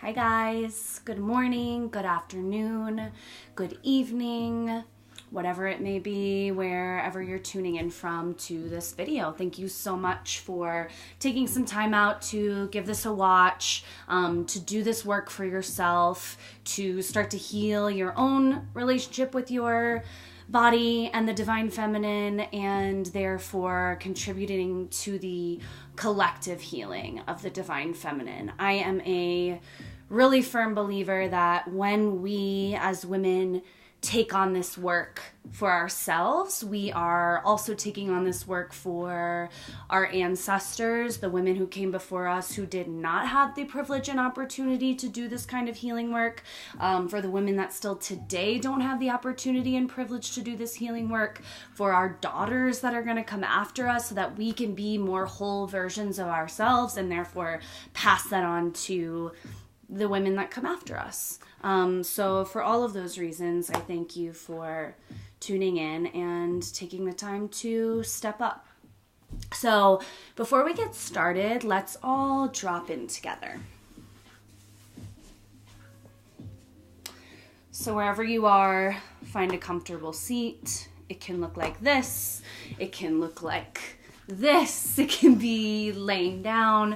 Hi guys, good morning, good afternoon, good evening, whatever it may be, wherever you're tuning in from to this video. Thank you so much for taking some time out to give this a watch, to do this work for yourself, to start to heal your own relationship with your body and the divine feminine, and therefore contributing to the collective healing of the divine feminine. I am a really firm believer that when we as women take on this work for ourselves, we are also taking on this work for our ancestors, the women who came before us who did not have the privilege and opportunity to do this kind of healing work, for the women that still today don't have the opportunity and privilege to do this healing work, for our daughters that are going to come after us so that we can be more whole versions of ourselves and therefore pass that on to the women that come after us. So for all of those reasons, I thank you for tuning in and taking the time to step up. So before we get started, let's all drop in together. So wherever you are, find a comfortable seat. It can look like this. It can look like this. It can be laying down.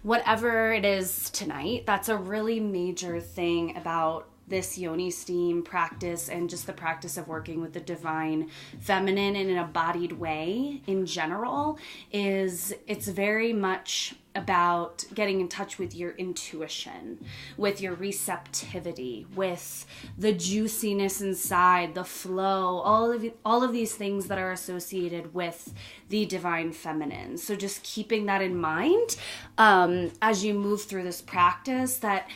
Whatever it is tonight, that's a really major thing about this Yoni-Steam practice and just the practice of working with the divine feminine in an embodied way in general, is it's very much about getting in touch with your intuition, with your receptivity, with the juiciness inside, the flow, all of these things that are associated with the divine feminine. So just keeping that in mind as you move through this practice, that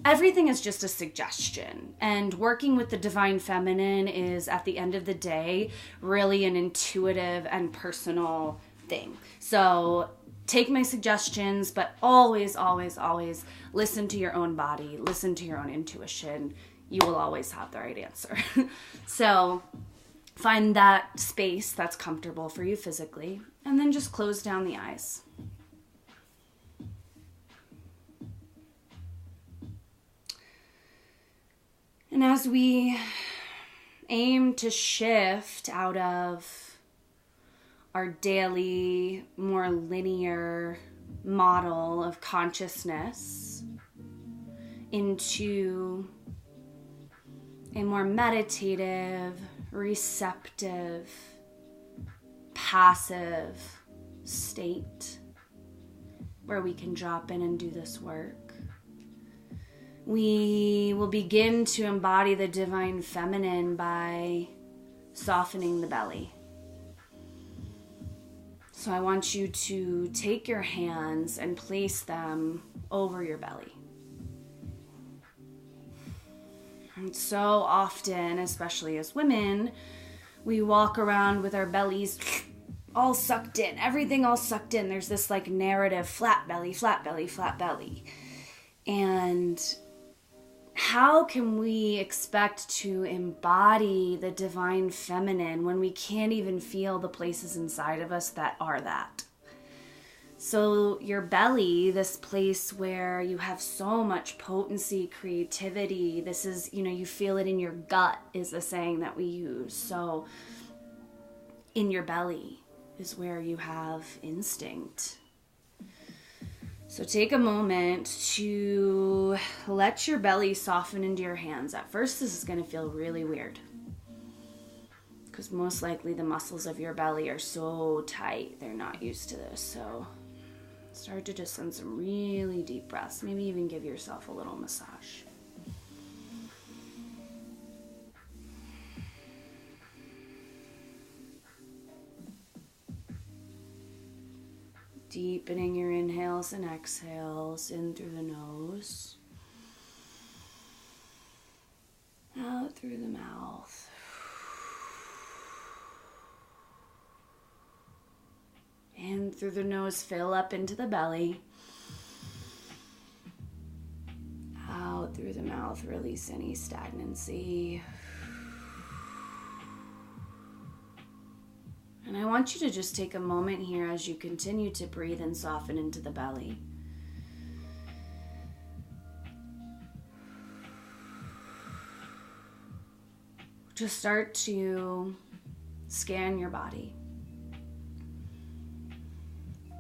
everything is just a suggestion, and working with the divine feminine is, at the end of the day, really an intuitive and personal thing. So take my suggestions, but always, always, always listen to your own body, listen to your own intuition. You will always have the right answer. So find that space that's comfortable for you physically, and then just close down the eyes. And as we aim to shift out of our daily, more linear model of consciousness into a more meditative, receptive, passive state where we can drop in and do this work, we will begin to embody the divine feminine by softening the belly. So I want you to take your hands and place them over your belly. And so often, especially as women, we walk around with our bellies all sucked in, everything all sucked in. There's this like narrative, flat belly, flat belly, flat belly. And how can we expect to embody the divine feminine when we can't even feel the places inside of us that are that? So your belly, this place where you have so much potency, creativity, this is, you feel it in your gut, is the saying that we use. So in your belly is where you have instinct. So take a moment to let your belly soften into your hands. At first, this is going to feel really weird, because most likely the muscles of your belly are so tight, they're not used to this. So start to just send some really deep breaths. Maybe even give yourself a little massage. Deepening your inhales and exhales in through the nose, out through the mouth. In through the nose, fill up into the belly. Out through the mouth, release any stagnancy. And I want you to just take a moment here as you continue to breathe and soften into the belly. just start to scan your body.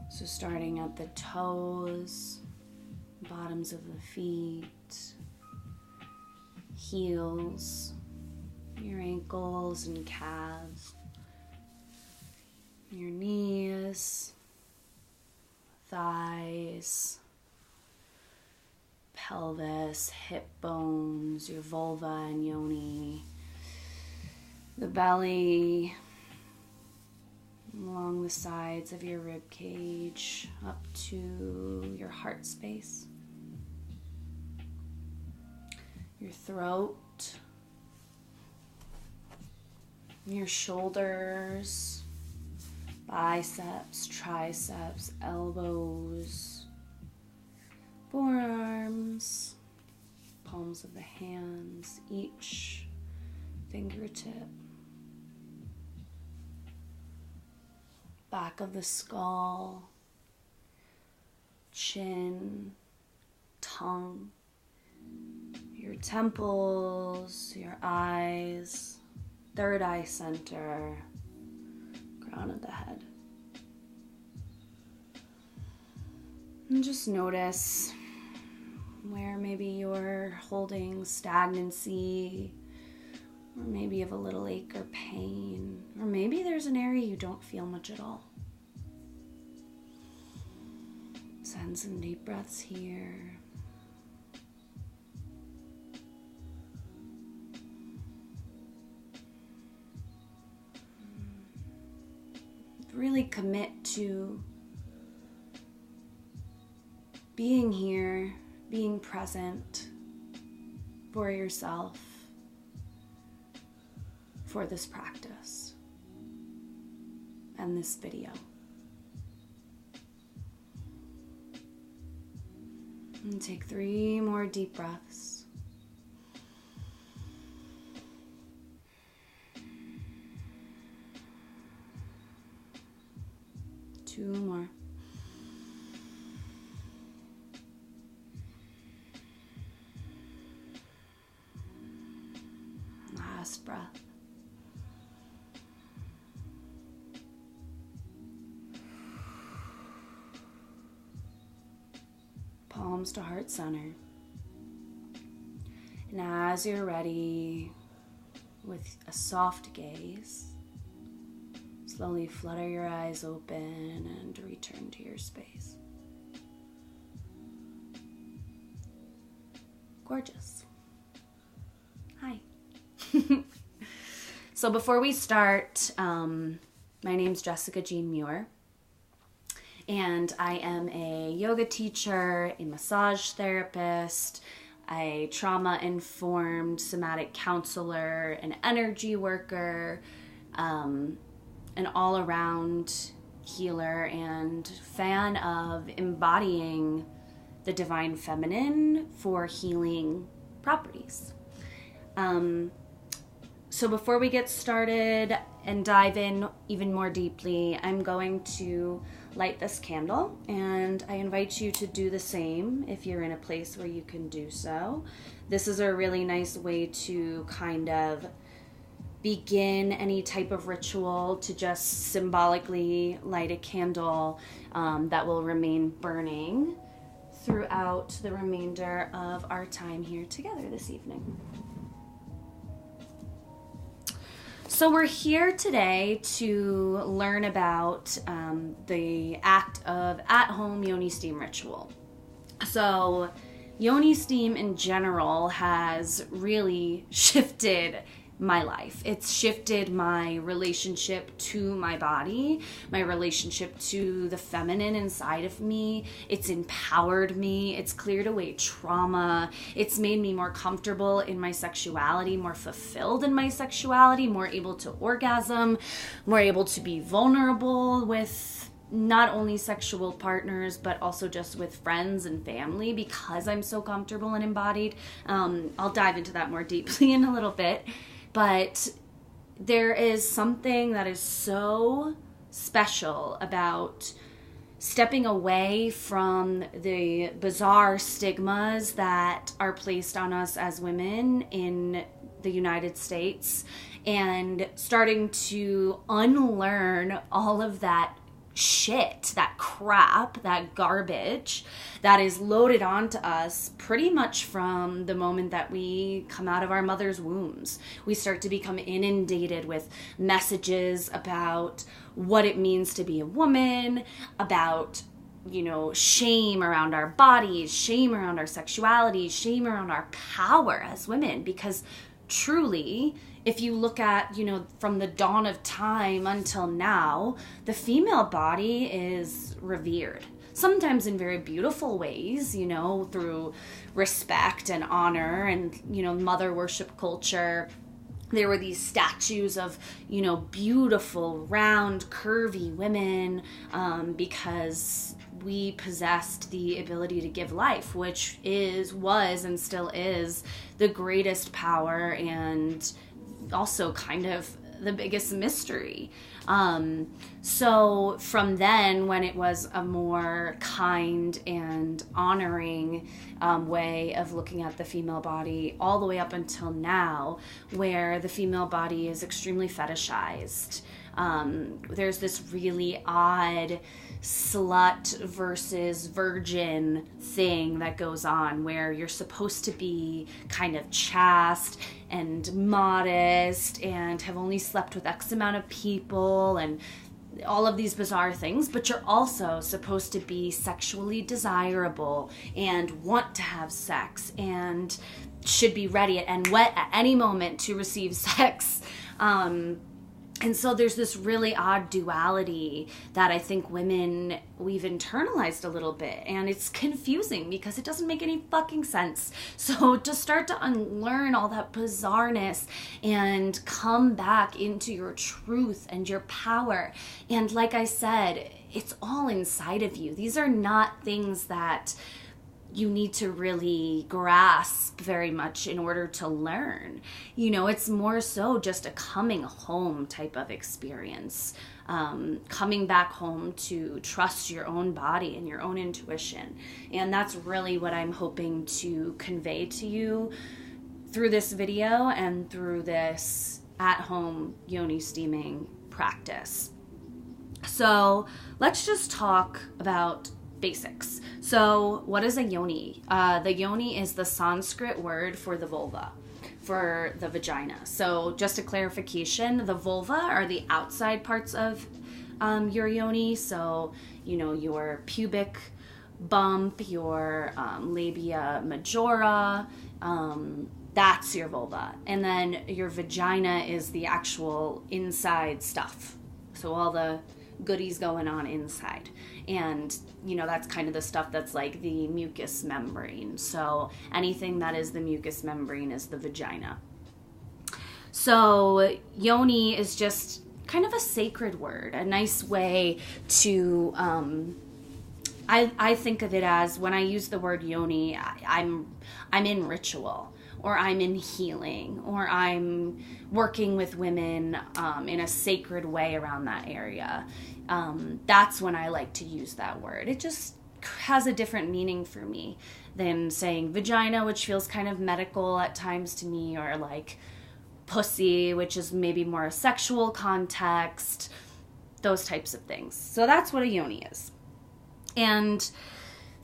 So starting at the toes, bottoms of the feet, heels, your ankles and calves, your knees, thighs, pelvis, hip bones, your vulva and yoni, the belly, along the sides of your rib cage up to your heart space, your throat, your shoulders, biceps, triceps, elbows, forearms, palms of the hands, each fingertip, back of the skull, chin, tongue, your temples, your eyes, third eye center, crown of the head. And just notice where maybe you're holding stagnancy, or maybe you have a little ache or pain, or maybe there's an area you don't feel much at all. Send some deep breaths here. Really commit to being here, being present for yourself for this practice and this video. And take 3 more deep breaths. 2 more. Last breath. Palms to heart center. And as you're ready, with a soft gaze, slowly flutter your eyes open and return to your space. Gorgeous. Hi. So before we start, my name's Jessica Jean Muir, and I am a yoga teacher, a massage therapist, a trauma-informed somatic counselor, an energy worker, an all-around healer, and fan of embodying the divine feminine for healing properties. So before we get started and dive in even more deeply, I'm going to light this candle, and I invite you to do the same if you're in a place where you can do so. This is a really nice way to kind of begin any type of ritual, to just symbolically light a candle that will remain burning throughout the remainder of our time here together this evening. So we're here today to learn about the act of at-home Yoni-Steam Ritual. So Yoni-Steam in general has really shifted my life. It's shifted my relationship to my body, my relationship to the feminine inside of me. It's empowered me. It's cleared away trauma. It's made me more comfortable in my sexuality, more fulfilled in my sexuality, more able to orgasm, more able to be vulnerable with not only sexual partners, but also just with friends and family, because I'm so comfortable and embodied. I'll dive into that more deeply in a little bit. But there is something that is so special about stepping away from the bizarre stigmas that are placed on us as women in the United States and starting to unlearn all of that shit, that crap, that garbage that is loaded onto us pretty much from the moment that we come out of our mother's wombs. We start to become inundated with messages about what it means to be a woman, about, you know, shame around our bodies, shame around our sexuality, shame around our power as women. Because truly, if you look at, you know, from the dawn of time until now, the female body is revered. Sometimes in very beautiful ways, you know, through respect and honor and, you know, mother worship culture. There were these statues of, you know, beautiful, round, curvy women because we possessed the ability to give life, which was, and still is the greatest power and also kind of the biggest mystery. So from then, when it was a more kind and honoring way of looking at the female body, all the way up until now, where the female body is extremely fetishized. There's this really odd slut versus virgin thing that goes on where you're supposed to be kind of chaste and modest and have only slept with X amount of people and all of these bizarre things, but you're also supposed to be sexually desirable and want to have sex and should be ready and wet at any moment to receive sex. And so there's this really odd duality that I think women, we've internalized a little bit. And it's confusing because it doesn't make any fucking sense. So to start to unlearn all that bizarreness and come back into your truth and your power. And like I said, it's all inside of you. These are not things that you need to really grasp very much in order to learn. You know, it's more so just a coming home type of experience. Coming back home to trust your own body and your own intuition. And that's really what I'm hoping to convey to you through this video and through this at-home yoni steaming practice. So let's just talk about basics. So what is a yoni? The yoni is the Sanskrit word for the vulva, for the vagina. So just a clarification, the vulva are the outside parts of your yoni. So, you know, your pubic bump, your labia majora, that's your vulva. And then your vagina is the actual inside stuff. So all the goodies going on inside. And, you know, that's kind of the stuff that's like the mucous membrane. So anything that is the mucous membrane is the vagina. So yoni is just kind of a sacred word, a nice way to, I think of it as when I use the word yoni, I'm in ritual, or I'm in healing, or I'm working with women in a sacred way around that area. That's when I like to use that word. It just has a different meaning for me than saying vagina, which feels kind of medical at times to me, or like pussy, which is maybe more a sexual context, those types of things. So that's what a yoni is. And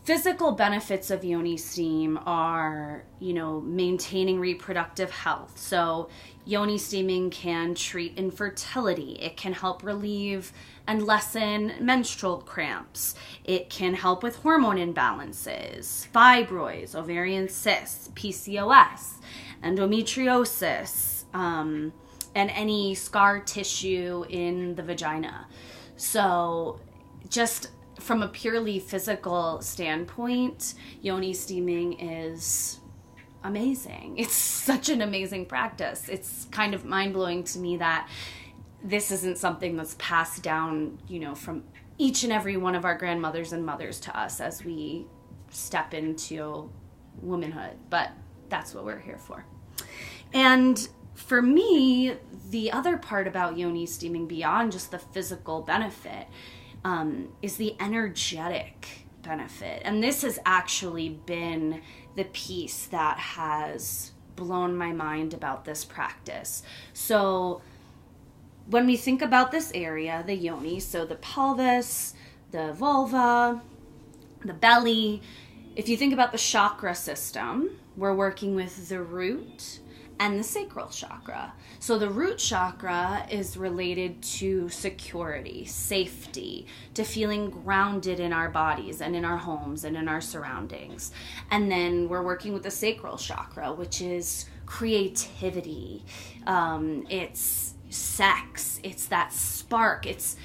physical benefits of yoni steam are, you know, maintaining reproductive health. So yoni steaming can treat infertility. It can help relieve and lessen menstrual cramps. It can help with hormone imbalances, fibroids, ovarian cysts, PCOS, endometriosis, and any scar tissue in the vagina. So just from a purely physical standpoint, yoni steaming is amazing. It's such an amazing practice. It's kind of mind-blowing to me that this isn't something that's passed down, you know, from each and every one of our grandmothers and mothers to us as we step into womanhood. But that's what we're here for. And for me, the other part about yoni steaming beyond just the physical benefit is the energetic benefit. And this has actually been the piece that has blown my mind about this practice. So when we think about this area, the yoni, so the pelvis, the vulva, the belly, if you think about the chakra system, we're working with the root and the sacral chakra. So the root chakra is related to security, safety, to feeling grounded in our bodies and in our homes and in our surroundings. And then we're working with the sacral chakra, which is creativity. It's sex. It's that spark. It's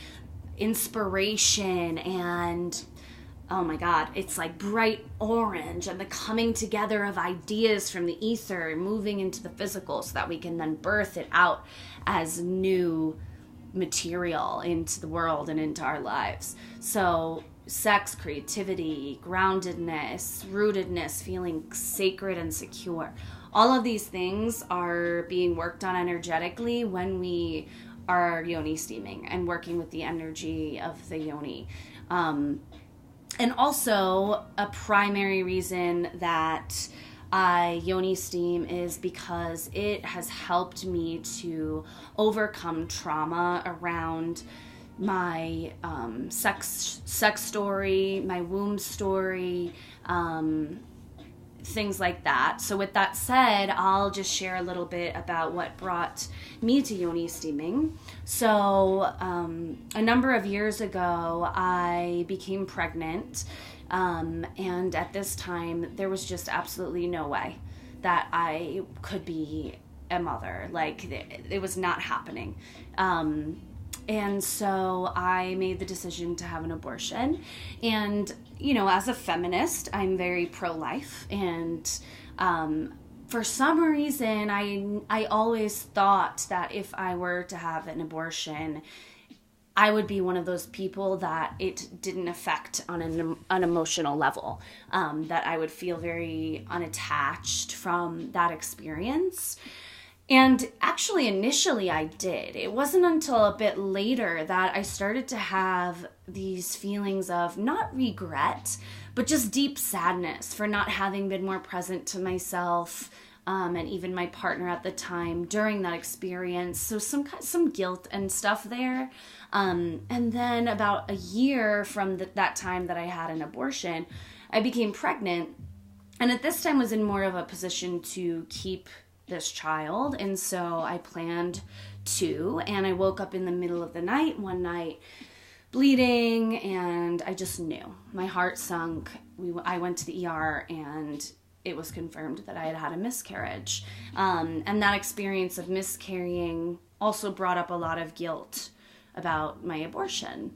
inspiration and oh my God, it's like bright orange and the coming together of ideas from the ether and moving into the physical so that we can then birth it out as new material into the world and into our lives. So sex, creativity, groundedness, rootedness, feeling sacred and secure. All of these things are being worked on energetically when we are yoni steaming and working with the energy of the yoni. And also, a primary reason that I yoni steam is because it has helped me to overcome trauma around my sex story, my womb story, things like that. So with that said, I'll just share a little bit about what brought me to yoni steaming. So a number of years ago, I became pregnant, and at this time, there was just absolutely no way that I could be a mother. Like, it was not happening. And so I made the decision to have an abortion. And, you know, as a feminist, I'm very pro-life. And for some reason, I always thought that if I were to have an abortion, I would be one of those people that it didn't affect on an emotional level, that I would feel very unattached from that experience. And actually, initially I did. It wasn't until a bit later that I started to have these feelings of not regret, but just deep sadness for not having been more present to myself, and even my partner at the time during that experience. So some guilt and stuff there. And then about a year from that time that I had an abortion, I became pregnant. And at this time was in more of a position to keep this child, and so I planned to, and I woke up in the middle of the night one night bleeding, and I just knew. My heart sunk. I went to the ER, and it was confirmed that I had had a miscarriage, and that experience of miscarrying also brought up a lot of guilt about my abortion.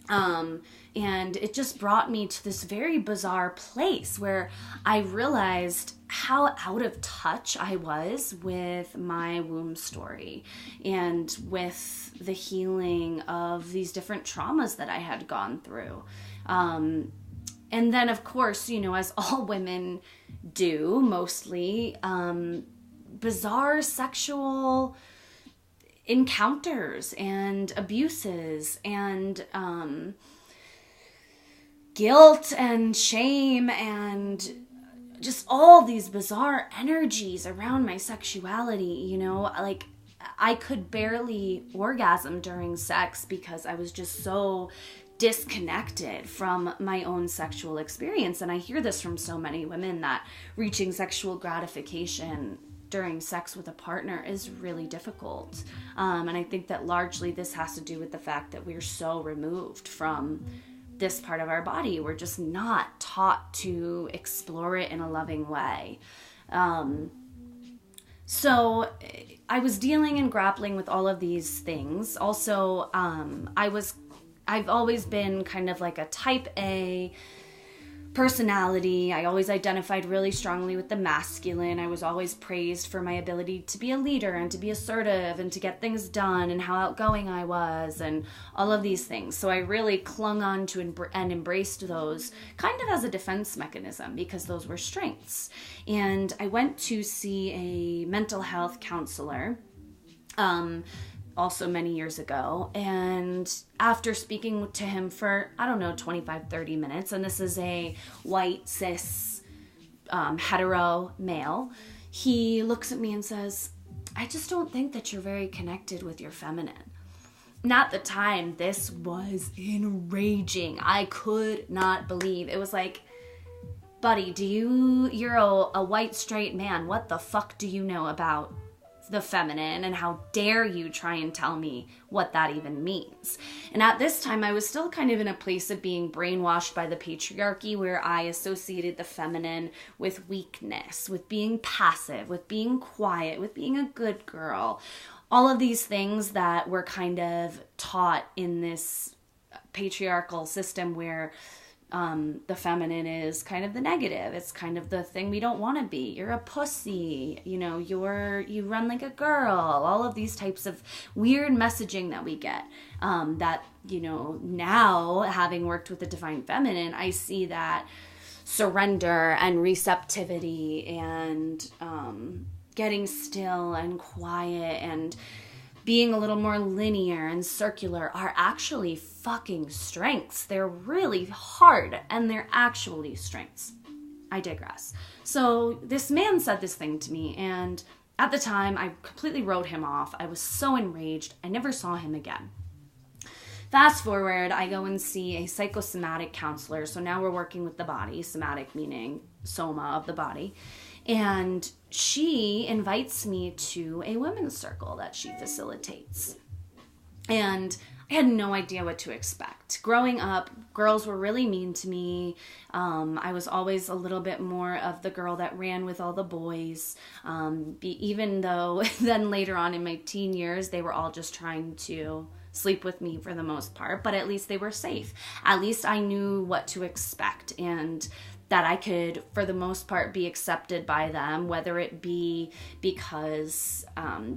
And it just brought me to this very bizarre place where I realized how out of touch I was with my womb story and with the healing of these different traumas that I had gone through. And then, of course, you know, as all women do, mostly, bizarre sexual encounters and abuses and guilt and shame and just all these bizarre energies around my sexuality. You know, like I could barely orgasm during sex because I was just so disconnected from my own sexual experience. And I hear this from so many women that reaching sexual gratification during sex with a partner is really difficult. And I think that largely this has to do with the fact that we're so removed from this part of our body. We're just not taught to explore it in a loving way. So I was dealing and grappling with all of these things. Also, I've always been kind of like a type A personality. I always identified really strongly with the masculine. I was always praised for my ability to be a leader and to be assertive and to get things done and how outgoing I was and all of these things. So I really clung on to and embraced those kind of as a defense mechanism because those were strengths. And I went to see a mental health counselor also many years ago, and after speaking to him for, 25-30 minutes, and this is a white cis hetero male, he looks at me and says, I just don't think that you're very connected with your feminine. And at the time, this was enraging. I could not believe. It was like, buddy, you're a white straight man. What the fuck do you know about the feminine, and how dare you try and tell me what that even means? And at this time, I was still kind of in a place of being brainwashed by the patriarchy, where I associated the feminine with weakness, with being passive, with being quiet, with being a good girl. All of these things that were kind of taught in this patriarchal system where the feminine is kind of the negative. It's kind of the thing we don't want to be. You're a pussy, you run like a girl. All of these types of weird messaging that we get. That, now having worked with the divine feminine, I see that surrender and receptivity and getting still and quiet and being a little more linear and circular are actually fucking strengths. They're really hard, and they're actually strengths. I digress. So this man said this thing to me, and at the time, I completely wrote him off. I was so enraged. I never saw him again. Fast forward, I go and see a psychosomatic counselor. So now we're working with the body, somatic meaning soma of the body. And she invites me to a women's circle that she facilitates. And I had no idea what to expect. Growing up, girls were really mean to me. I was always a little bit more of the girl that ran with all the boys. Even though then later on in my teen years, they were all just trying to sleep with me for the most part. But at least they were safe. At least I knew what to expect, and that I could, for the most part, be accepted by them, whether it be because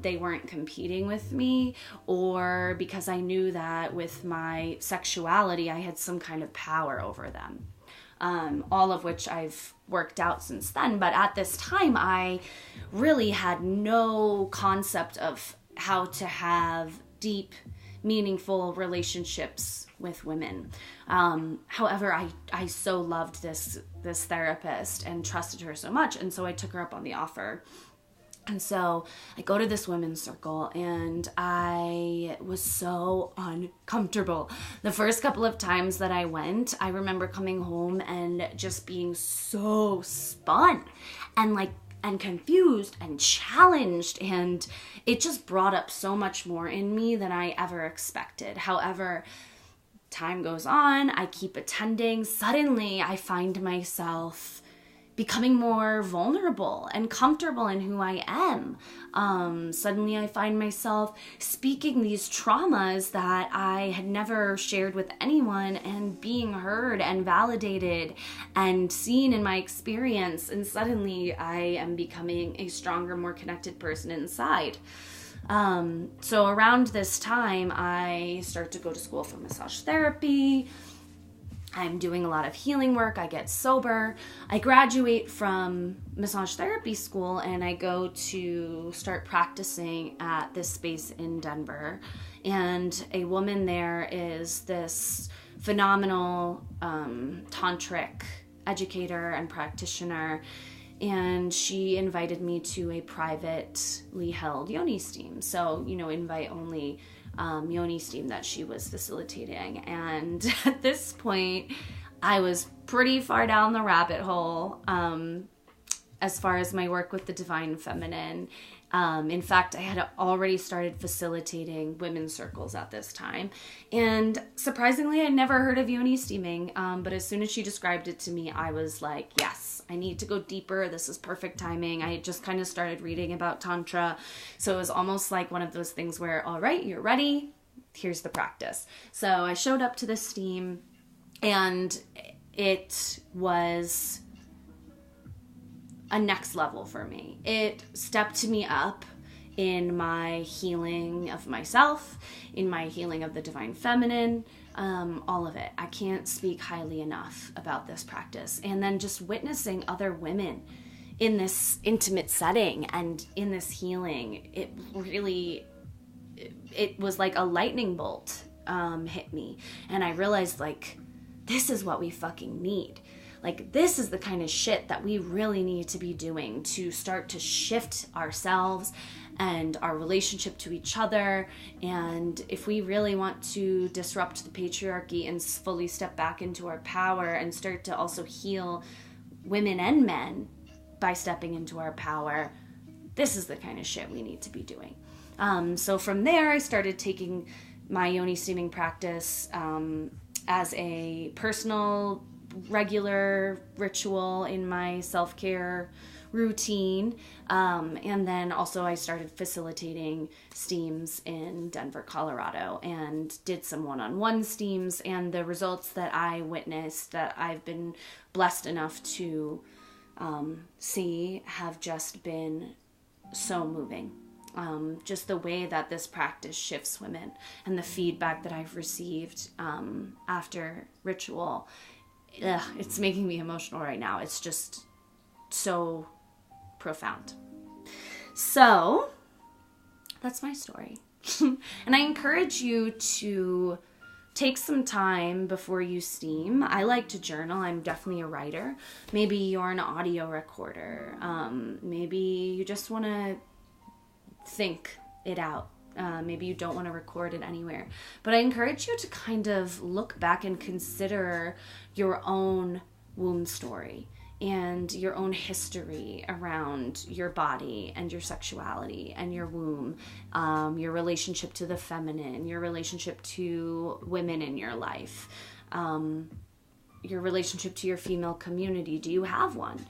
they weren't competing with me, or because I knew that with my sexuality, I had some kind of power over them. All of which I've worked out since then. But at this time, I really had no concept of how to have deep, meaningful relationships with women. However, I so loved this therapist and trusted her so much, and so I took her up on the offer. And so I go to this women's circle, and I was so uncomfortable. The first couple of times that I went, I remember coming home and just being so spun and confused and challenged, and it just brought up so much more in me than I ever expected. However, time goes on, I keep attending. Suddenly, I find myself becoming more vulnerable and comfortable in who I am. Suddenly I find myself speaking these traumas that I had never shared with anyone, and being heard and validated and seen in my experience. And suddenly I am becoming a stronger, more connected person inside. So around this time, I start to go to school for massage therapy. I'm doing a lot of healing work. I get sober. I graduate from massage therapy school, and I go to start practicing at this space in Denver. And a woman there is this phenomenal tantric educator and practitioner. And she invited me to a privately held Yoni-Steam. So, invite only Yoni-Steam that she was facilitating. And at this point, I was pretty far down the rabbit hole as far as my work with the divine feminine. In fact, I had already started facilitating women's circles at this time. And surprisingly, I never heard of Yoni-Steaming. But as soon as she described it to me, I was like, yes, I need to go deeper. This is perfect timing. I had just kind of started reading about Tantra. So it was almost like one of those things where, all right, you're ready. Here's the practice. So I showed up to this steam, and it was a next level for me. It stepped me up in my healing of myself, in my healing of the divine feminine, all of it. I can't speak highly enough about this practice. And then just witnessing other women in this intimate setting and in this healing, it was like a lightning bolt hit me. And I realized, this is what we fucking need. Like, this is the kind of shit that we really need to be doing to start to shift ourselves and our relationship to each other. And if we really want to disrupt the patriarchy and fully step back into our power and start to also heal women and men by stepping into our power, this is the kind of shit we need to be doing. So from there, I started taking my yoni steaming practice as a personal, regular ritual in my self-care routine. And then also I started facilitating steams in Denver, Colorado, and did some one-on-one steams. And the results that I witnessed, that I've been blessed enough to see, have just been so moving. Just the way that this practice shifts women, and the feedback that I've received after ritual. It's making me emotional right now. It's just so profound. So that's my story. And I encourage you to take some time before you steam. I like to journal. I'm definitely a writer. Maybe you're an audio recorder. Maybe you just want to think it out. Maybe you don't want to record it anywhere. But I encourage you to kind of look back and consider your own womb story and your own history around your body and your sexuality and your womb, your relationship to the feminine, your relationship to women in your life, your relationship to your female community. Do you have one?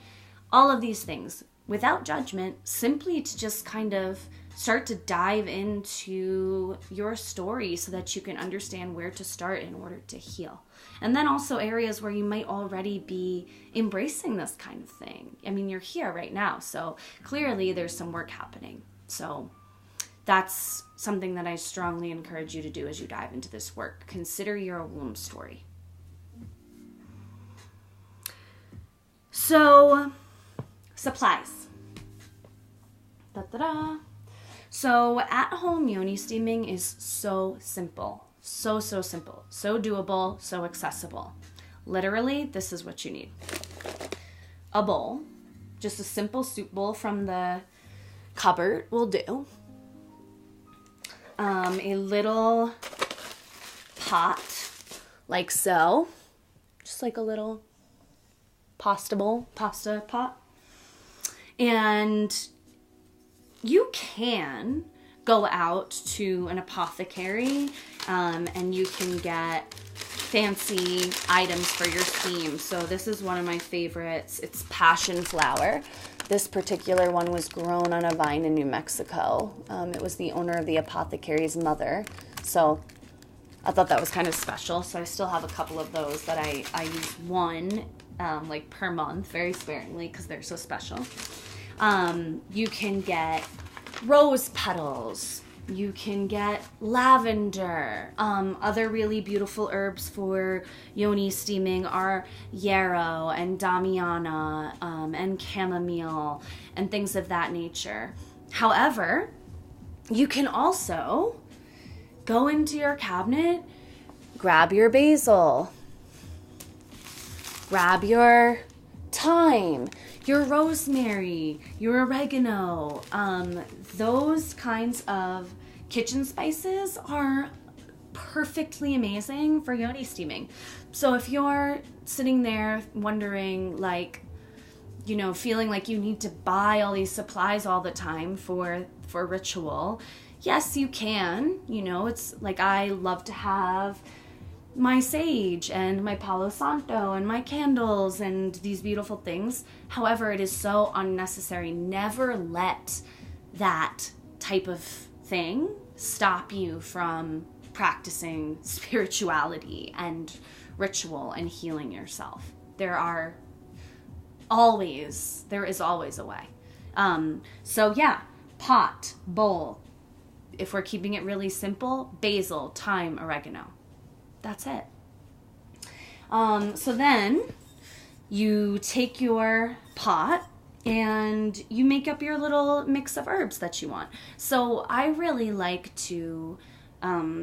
All of these things, without judgment, simply to just kind of start to dive into your story so that you can understand where to start in order to heal. And then also areas where you might already be embracing this kind of thing. I mean, you're here right now, so clearly there's some work happening. So that's something that I strongly encourage you to do as you dive into this work. Consider your womb story. So, supplies. Da-da-da. So at-home yoni steaming is so simple. So simple. So doable. So accessible. Literally, this is what you need. A bowl. Just a simple soup bowl from the cupboard will do. A little pot, like so. Just like a little pasta bowl, pasta pot. And you can go out to an apothecary and you can get fancy items for your steam. So this is one of my favorites. It's passion flower. This particular one was grown on a vine in New Mexico. It was the owner of the apothecary's mother. So I thought that was kind of special. So I still have a couple of those that I use one like per month, very sparingly, because they're so special. You can get rose petals. You can get lavender. Other really beautiful herbs for yoni steaming are yarrow and damiana and chamomile and things of that nature. However, you can also go into your cabinet, grab your basil, grab your thyme, your rosemary, your oregano. Those kinds of kitchen spices are perfectly amazing for yoni steaming. So if you're sitting there wondering, like, you know, feeling like you need to buy all these supplies all the time for ritual, yes, you can. You know, it's like, I love to have my sage and my Palo Santo and my candles and these beautiful things. However, it is so unnecessary. Never let that type of thing stop you from practicing spirituality and ritual and healing yourself. There is always a way. So yeah, pot, bowl. If we're keeping it really simple, basil, thyme, oregano. That's it. So then you take your pot and you make up your little mix of herbs that you want. So I really like to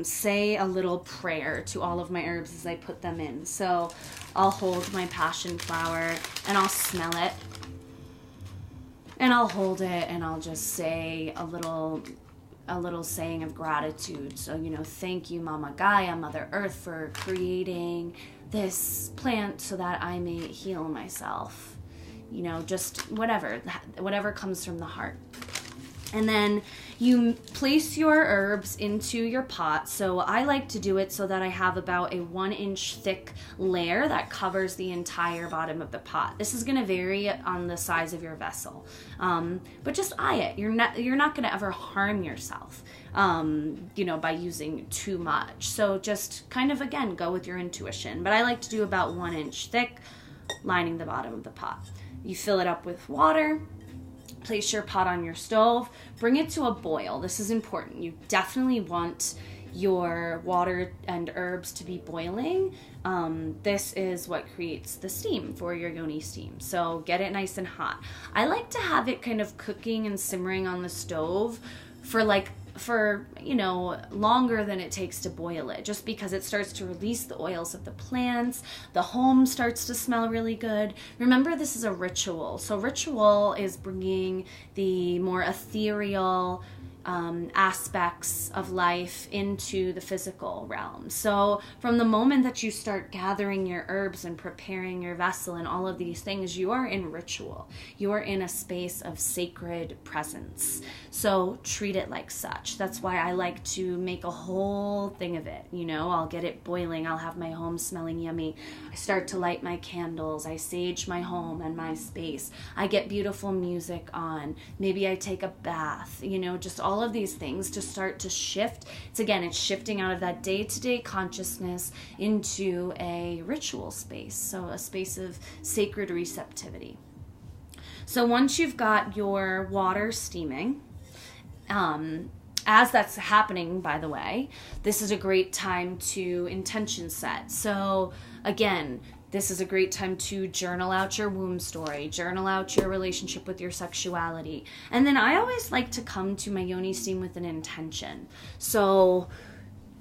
say a little prayer to all of my herbs as I put them in. So I'll hold my passion flower and I'll smell it. And I'll hold it and I'll just say a little saying of gratitude. So, thank you, Mama Gaia, Mother Earth, for creating this plant so that I may heal myself. Just whatever comes from the heart. And then you place your herbs into your pot. So I like to do it so that I have about a 1-inch thick layer that covers the entire bottom of the pot. This is going to vary on the size of your vessel, but just eye it. You're not going to ever harm yourself, by using too much. So just kind of, again, go with your intuition. But I like to do about 1 inch thick, lining the bottom of the pot. You fill it up with water. Place your pot on your stove, bring it to a boil. This is important. You definitely want your water and herbs to be boiling. This is what creates the steam for your yoni steam. So get it nice and hot. I like to have it kind of cooking and simmering on the stove for longer than it takes to boil it, just because it starts to release the oils of the plants. The home starts to smell really good. Remember, this is a ritual. So ritual is bringing the more ethereal aspects of life into the physical realm. So from the moment that you start gathering your herbs and preparing your vessel and all of these things, you are in ritual. You are in a space of sacred presence. So treat it like such. That's why I like to make a whole thing of it. I'll get it boiling. I'll have my home smelling yummy. I start to light my candles. I sage my home and my space. I get beautiful music on. Maybe I take a bath, just all of these things to start to shift. It's shifting out of that day-to-day consciousness into a ritual space. So a space of sacred receptivity. So once you've got your water steaming, as that's happening, by the way, this is a great time to intention set. So again, this is a great time to journal out your womb story, journal out your relationship with your sexuality. And then I always like to come to my yoni steam with an intention. So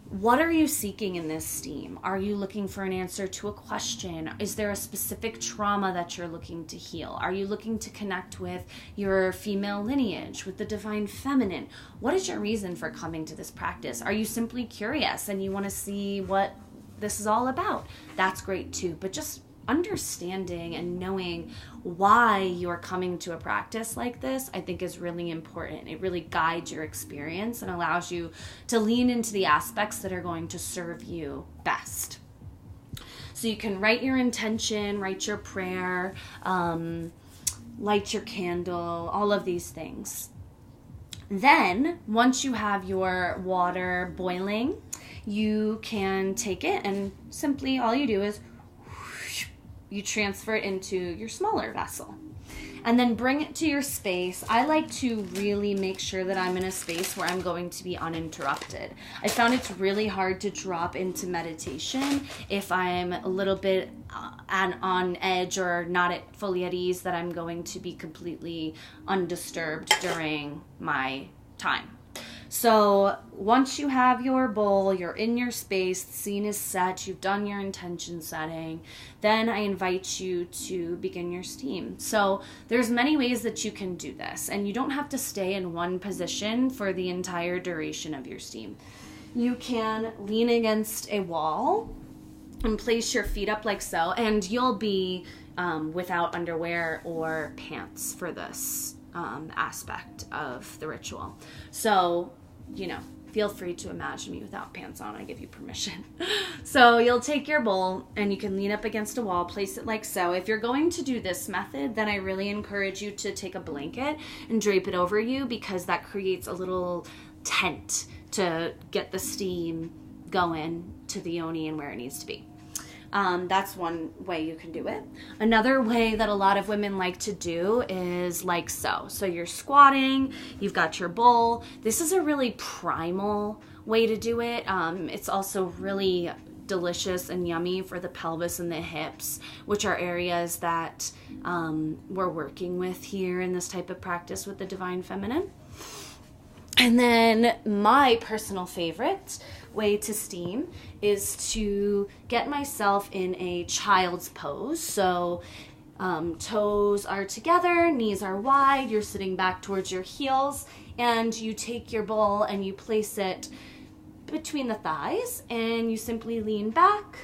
what are you seeking in this steam? Are you looking for an answer to a question? Is there a specific trauma that you're looking to heal? Are you looking to connect with your female lineage, with the divine feminine? What is your reason for coming to this practice? Are you simply curious and you want to see what this is all about? That's great too. But just understanding and knowing why you're coming to a practice like this, I think, is really important. It really guides your experience and allows you to lean into the aspects that are going to serve you best. So you can write your intention, write your prayer, light your candle, all of these things. Then, once you have your water boiling, you can take it and simply all you do is you transfer it into your smaller vessel and then bring it to your space. I like to really make sure that I'm in a space where I'm going to be uninterrupted. I found it's really hard to drop into meditation if I'm a little bit on edge or not fully at ease, that I'm going to be completely undisturbed during my time. So once you have your bowl, you're in your space, the scene is set, you've done your intention setting, then I invite you to begin your steam. So there's many ways that you can do this, and you don't have to stay in one position for the entire duration of your steam. You can lean against a wall and place your feet up like so, and you'll be without underwear or pants for this aspect of the ritual. So feel free to imagine me without pants on. I give you permission. So you'll take your bowl and you can lean up against a wall, place it like so. If you're going to do this method, then I really encourage you to take a blanket and drape it over you, because that creates a little tent to get the steam going to the yoni and where it needs to be. That's one way you can do it. Another way that a lot of women like to do is like so. So you're squatting, you've got your bowl. This is a really primal way to do it. It's also really delicious and yummy for the pelvis and the hips, which are areas that we're working with here in this type of practice with the divine feminine. And then my personal favorite way to steam is to get myself in a child's pose. So toes are together, knees are wide, you're sitting back towards your heels, and you take your bowl and you place it between the thighs, and you simply lean back,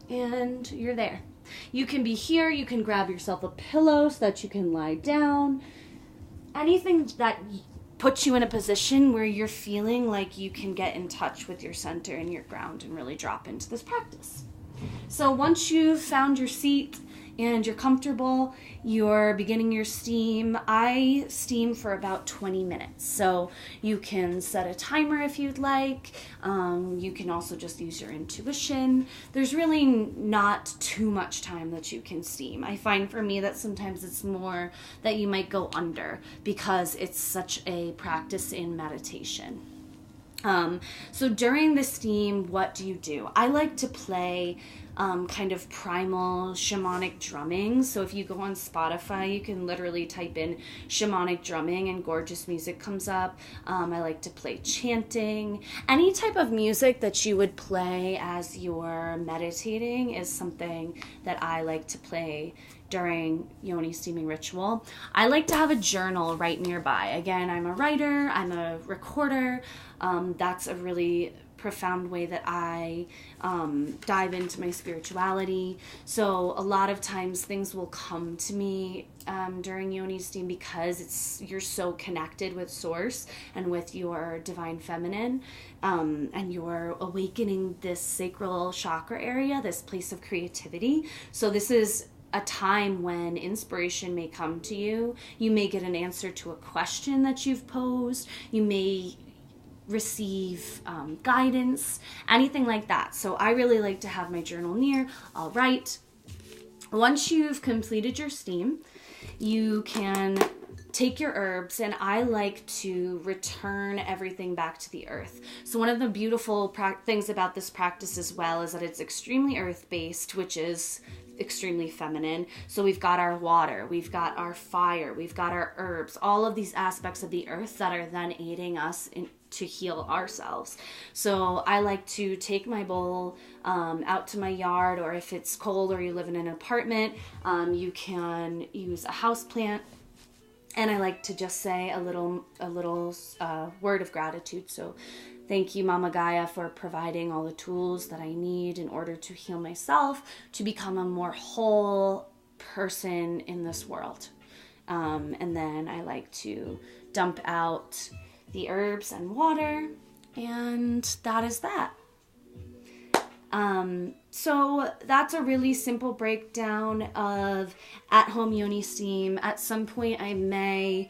and you're there. You can be here, you can grab yourself a pillow so that you can lie down. Anything that puts you in a position where you're feeling like you can get in touch with your center and your ground and really drop into this practice. So once you've found your seat and you're comfortable, you're beginning your steam. I steam for about 20 minutes. So you can set a timer if you'd like. You can also just use your intuition. There's really not too much time that you can steam. I find for me that sometimes it's more that you might go under because it's such a practice in meditation. So during the steam, what do? I like to play kind of primal shamanic drumming. So if you go on Spotify, you can literally type in shamanic drumming and gorgeous music comes up. I like to play chanting. Any type of music that you would play as you're meditating is something that I like to play during Yoni-Steaming Ritual. I like to have a journal right nearby. Again, I'm a writer, I'm a recorder. That's a really profound way that I dive into my spirituality. So a lot of times things will come to me during Yoni-Steam because you're so connected with Source and with your divine feminine, and you're awakening this sacral chakra area, this place of creativity. So this is a time when inspiration may come to you. You may get an answer to a question that you've posed. You may receive guidance, anything like that. So I really like to have my journal near. I'll write. Once you've completed your steam, you can take your herbs, and I like to return everything back to the earth. So one of the beautiful things about this practice as well is that it's extremely earth-based, which is extremely feminine. So we've got our water, we've got our fire, we've got our herbs, all of these aspects of the earth that are then aiding us to heal ourselves. So I like to take my bowl out to my yard, or if it's cold or you live in an apartment, you can use a house plant. And I like to just say a little word of gratitude. So thank you, Mama Gaia, for providing all the tools that I need in order to heal myself, to become a more whole person in this world. And then I like to dump out the herbs and water, and that is that. So that's a really simple breakdown of at-home Yoni-Steam. At some point I may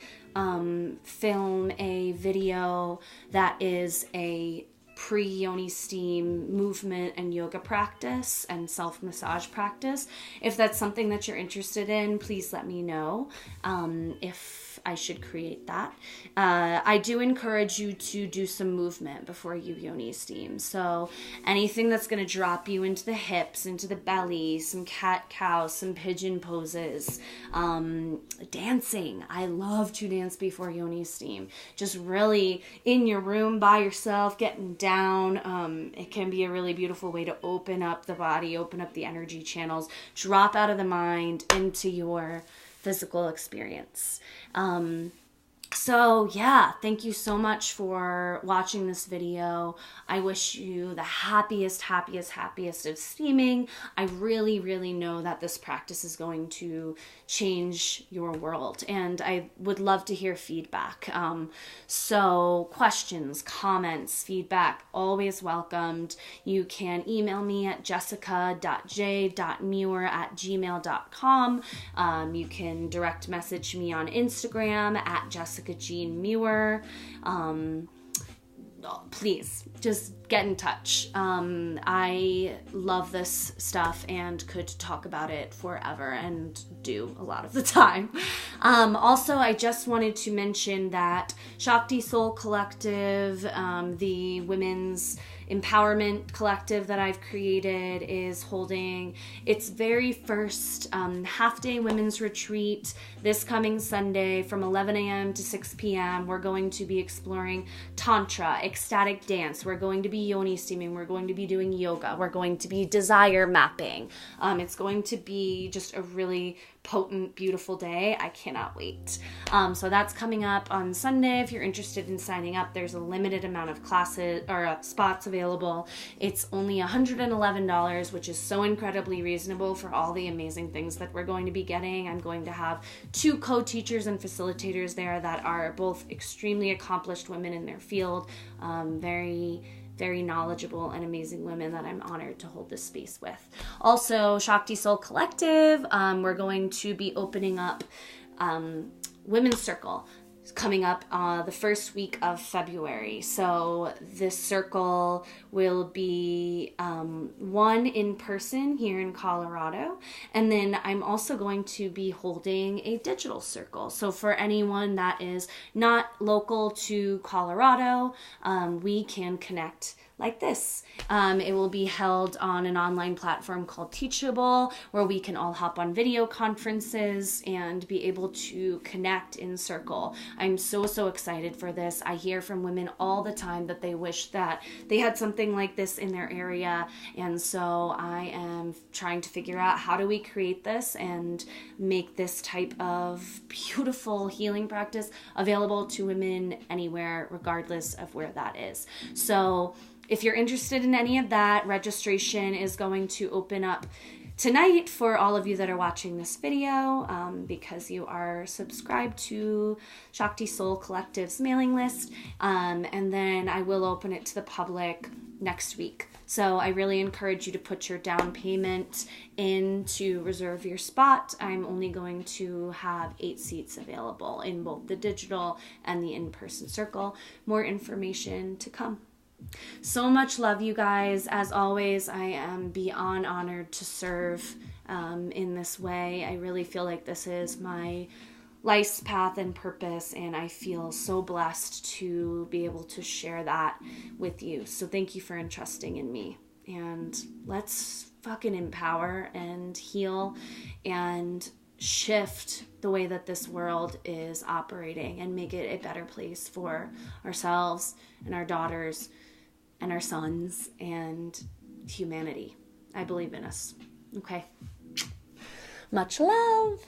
film a video that is a pre-Yoni-Steam movement and yoga practice and self-massage practice. If that's something that you're interested in, please let me know if I should create that. I do encourage you to do some movement before you Yoni-Steam. So anything that's going to drop you into the hips, into the belly, some cat-cow, some pigeon poses, dancing. I love to dance before Yoni-Steam. Just really in your room by yourself, getting down. It can be a really beautiful way to open up the body, open up the energy channels, drop out of the mind into your physical experience. So yeah, thank you so much for watching this video. I wish you the happiest of steaming. I really, really know that this practice is going to change your world, and I would love to hear feedback. So questions, comments, feedback, always welcomed. You can email me at jessica.j.muir@gmail.com. You can direct message me on Instagram at Jessica Jean Muir. Please just get in touch. I love this stuff and could talk about it forever, and do a lot of the time. Also, I just wanted to mention that Shakti Soul Collective, the women's empowerment collective that I've created, is holding its very first half-day women's retreat this coming Sunday from 11 a.m. to 6 p.m. We're going to be exploring Tantra, ecstatic dance. We're going to be Yoni-Steaming. We're going to be doing yoga. We're going to be desire mapping. It's going to be just a really potent, beautiful day. I cannot wait. So that's coming up on Sunday. If you're interested in signing up, there's a limited amount of classes or spots available. It's only $111, which is so incredibly reasonable for all the amazing things that we're going to be getting. I'm going to have 2 co-teachers and facilitators there that are both extremely accomplished women in their field, very knowledgeable and amazing women that I'm honored to hold this space with. Also, Shakti Soul Collective, we're going to be opening up Women's Circle coming up the first week of February. So this circle will be one in person here in Colorado, and then I'm also going to be holding a digital circle. So for anyone that is not local to Colorado, we can connect like this. It will be held on an online platform called Teachable, where we can all hop on video conferences and be able to connect in circle. I'm so excited for this. I hear from women all the time that they wish that they had something like this in their area, and so I am trying to figure out how do we create this and make this type of beautiful healing practice available to women anywhere, regardless of where that is. So if you're interested in any of that, registration is going to open up tonight for all of you that are watching this video, because you are subscribed to Shakti Soul Collective's mailing list, and then I will open it to the public next week. So I really encourage you to put your down payment in to reserve your spot. I'm only going to have 8 seats available in both the digital and the in-person circle. More information to come. So much love, you guys. As always, I am beyond honored to serve in this way. I really feel like this is my life's path and purpose, and I feel so blessed to be able to share that with you. So thank you for entrusting in me, and let's fucking empower and heal and shift the way that this world is operating and make it a better place for ourselves and our daughters and our sons and humanity. I believe in us. Okay. Much love.